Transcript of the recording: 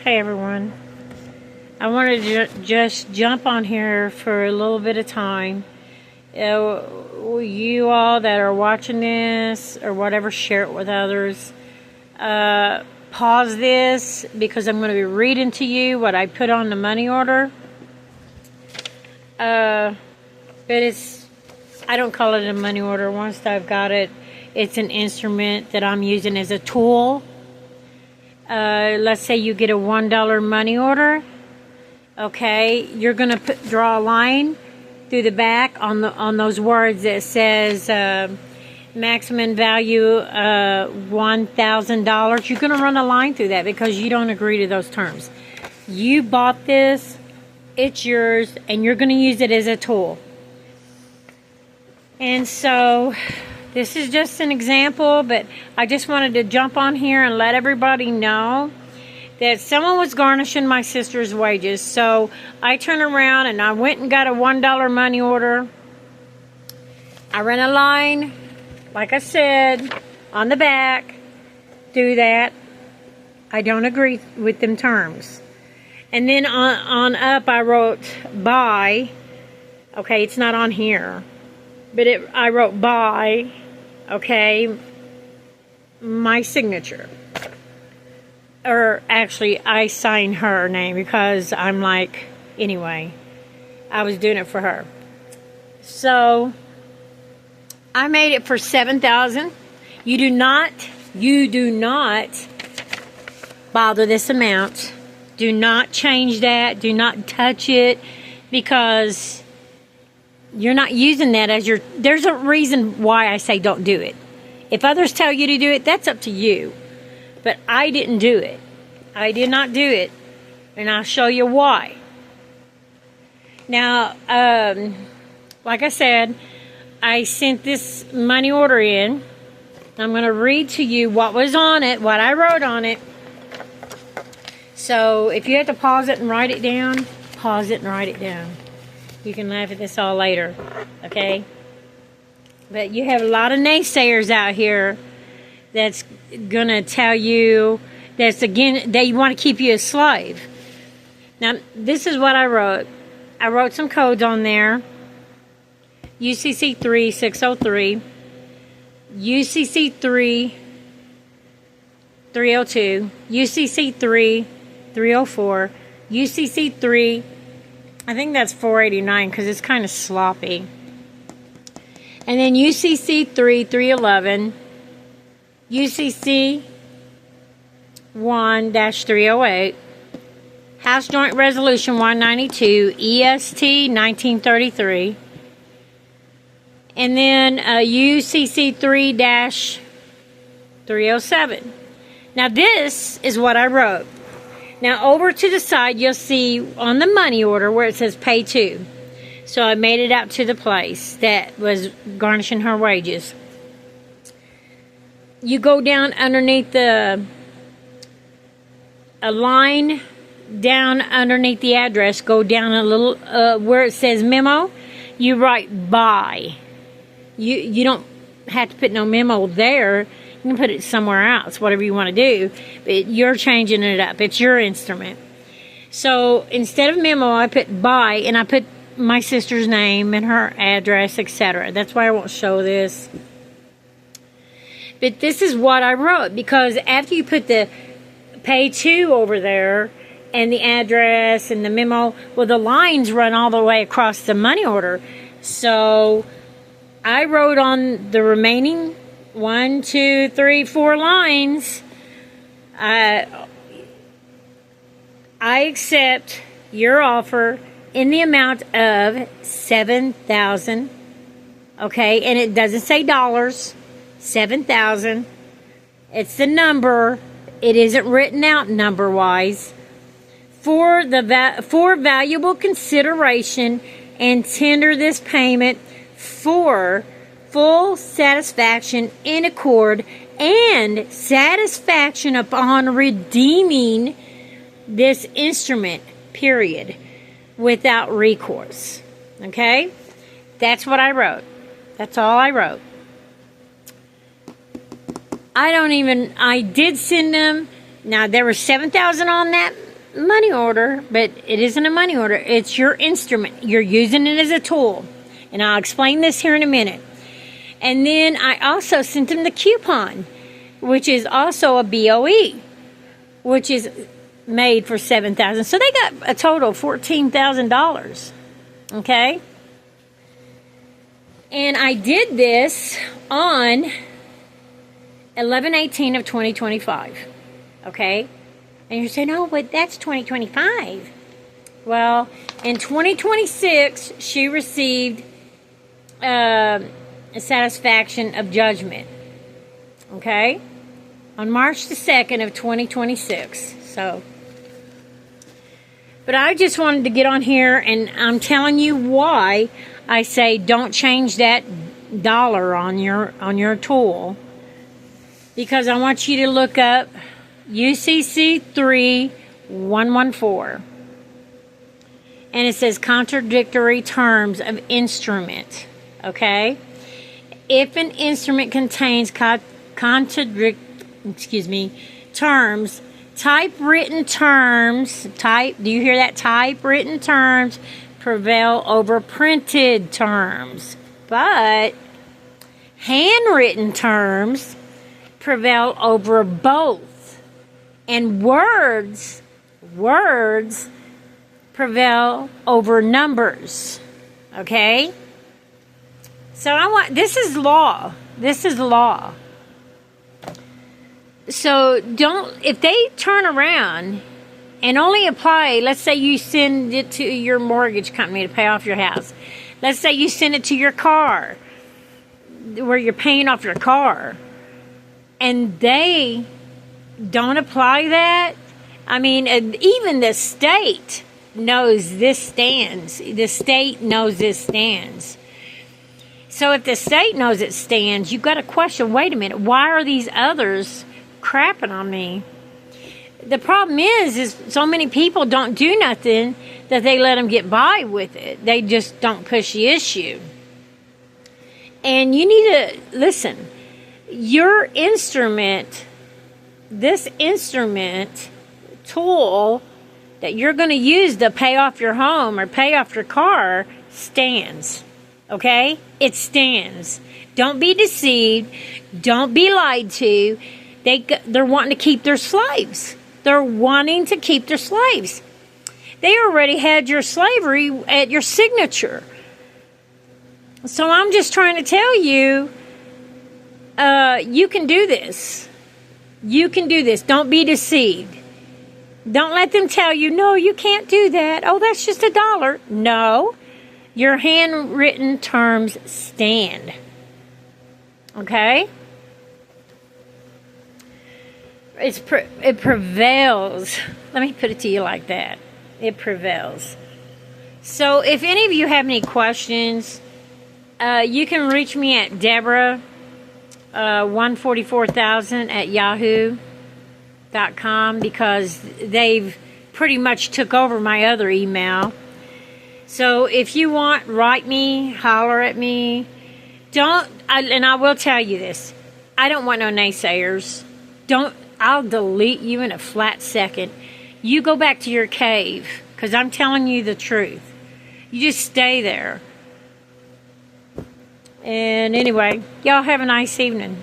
Hey everyone. I wanted to just jump on here for a little bit of time. You all that are watching this or whatever, share it with others. Pause this because I'm going to be reading to you what I put on the money order. But I don't call it a money order. Once I've got it, it's an instrument that I'm using as a tool. Let's say you get a $1 money order. Okay, you're gonna draw a line through the back on those words that says maximum value $1,000. You're gonna run a line through that because you don't agree to those terms. You bought this, it's yours, and you're gonna use it as a tool. And so this is just an example, but I just wanted to jump on here and let everybody know that someone was garnishing my sister's wages. So I turned around and I went and got a $1 money order. I ran a line, like I said, on the back. Do that. I don't agree with them terms. And then on up I wrote buy. Okay, it's not on here. But I wrote buy, okay, my signature. Or actually, I signed her name because I'm like, anyway, I was doing it for her. So, I made it for $7,000. You do not bother this amount. Do not change that. Do not touch it because you're not using that as your... There's a reason why I say don't do it. If others tell you to do it, that's up to you. But I didn't do it. I did not do it. And I'll show you why. Now, like I said, I sent this money order in. I'm going to read to you what was on it, what I wrote on it. So if you have to pause it and write it down, pause it and write it down. You can laugh at this all later, okay? But you have a lot of naysayers out here that's going to tell you that's, again, they want to keep you a slave. Now, this is what I wrote. I wrote some codes on there. UCC 3603, UCC 302, UCC 304, UCC 3, I think that's 489 because it's kind of sloppy. And then UCC 311, UCC 1-308, House Joint Resolution 192, EST 1933, and then UCC 3-307. Now this is what I wrote. Now over to the side you'll see on the money order where it says pay to. So I made it out to the place that was garnishing her wages. You go down underneath a line down underneath the address, go down a little where it says memo, you write buy. You don't have to put no memo there. You can put it somewhere else, whatever you want to do. But you're changing it up. It's your instrument. So instead of memo, I put buy, and I put my sister's name and her address, etc. That's why I won't show this. But this is what I wrote, because after you put the pay to over there and the address and the memo, well, the lines run all the way across the money order. So I wrote on the remaining 1, 2, 3, 4 lines, I accept your offer in the amount of $7,000. Okay, and it doesn't say dollars. $7,000. It's the number. It isn't written out number wise. For valuable consideration, and tender this payment for full satisfaction in accord and satisfaction upon redeeming this instrument, period, without recourse. Okay? That's what I wrote. That's all I wrote. I did send them. Now, there was $7,000 on that money order, but it isn't a money order. It's your instrument. You're using it as a tool. And I'll explain this here in a minute. And then I also sent them the coupon, which is also a BOE, which is made for $7,000. So they got a total of $14,000. Okay? And I did this on 11/18 of 2025. Okay? And you're saying, oh, but that's 2025. Well, in 2026, she received a satisfaction of judgment. Okay? On March the 2nd of 2026. So, but I just wanted to get on here, and I'm telling you why I say don't change that dollar on your tool, because I want you to look up UCC 3114, and it says contradictory terms of instrument. Okay, if an instrument contains terms, typewritten terms, do you hear that? Typewritten terms prevail over printed terms, but handwritten terms prevail over both, and words prevail over numbers. Okay, so this is law. This is law. So if they turn around and only apply, let's say you send it to your mortgage company to pay off your house. Let's say you send it to your car, where you're paying off your car, and they don't apply that. I mean, even the state knows this stands. The state knows this stands. So if the state knows it stands, you've got to question, wait a minute, why are these others crapping on me? The problem is so many people don't do nothing that they let them get by with it. They just don't push the issue. And you need to listen. Your instrument, this instrument tool that you're going to use to pay off your home or pay off your car stands. Okay? It stands. Don't be deceived. Don't be lied to. They're wanting to keep their slaves. They're wanting to keep their slaves. They already had your slavery at your signature. So I'm just trying to tell you, you can do this. You can do this. Don't be deceived. Don't let them tell you, no, you can't do that. Oh, that's just $1. No. Your handwritten terms stand. Okay? It prevails. Let me put it to you like that. It prevails. So if any of you have any questions, you can reach me at Deborah 144,000 at yahoo.com, because they've pretty much took over my other email. So if you want, write me, holler at me. And I will tell you this, I don't want no naysayers. I'll delete you in a flat second. You go back to your cave, because I'm telling you the truth. You just stay there. And anyway, y'all have a nice evening.